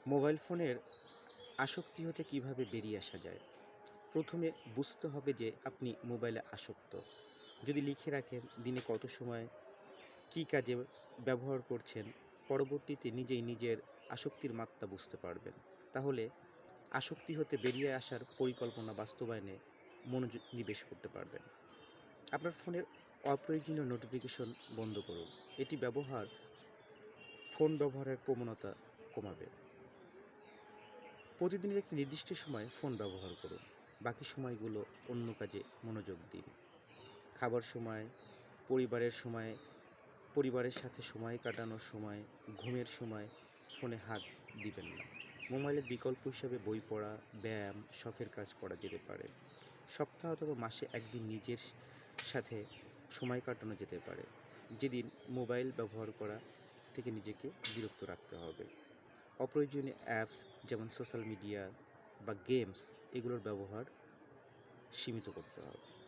Mobile ফোনের আসক্তি হতে কিভাবে বেরিয়ে আসা যায়? প্রথমে বুঝতে হবে যে আপনি মোবাইলে আসক্ত। যদি লিখে রাখেন দিনে কত সময় কী কাজে ব্যবহার করছেন, পরবর্তীতে নিজেই নিজের আসক্তির মাত্রা বুঝতে পারবেন। তাহলে আসক্তি হতে বেরিয়ে আসার পরিকল্পনা বাস্তবায়নে মনোনিবেশ করতে পারবেন। আপনার ফোনের অপ্রয়োজনীয় নোটিফিকেশন বন্ধ করুন। এটি ফোন ব্যবহারের প্রবণতা কমাবে। প্রতিদিনের একটি নির্দিষ্ট সময় ফোন ব্যবহার করুন। বাকি সময়গুলো অন্য কাজে মনোযোগ দিন। খাবার সময়, পরিবারের সময়, পরিবারের সাথে সময় কাটানোর সময়, ঘুমের সময় ফোনে হাত দিবেন না। মোবাইলের বিকল্প হিসেবে বই পড়া, ব্যায়াম, শখের কাজ করা যেতে পারে। সপ্তাহ অথবা মাসে একদিন নিজের সাথে সময় কাটানো যেতে পারে। যেদিন মোবাইল ব্যবহার করা থেকে নিজেকে বিরত রাখতে হবে। অপ্রয়োজনীয় অ্যাপস যেমন সোশ্যাল মিডিয়া বা গেমস এগুলোর ব্যবহার সীমিত করতে হবে।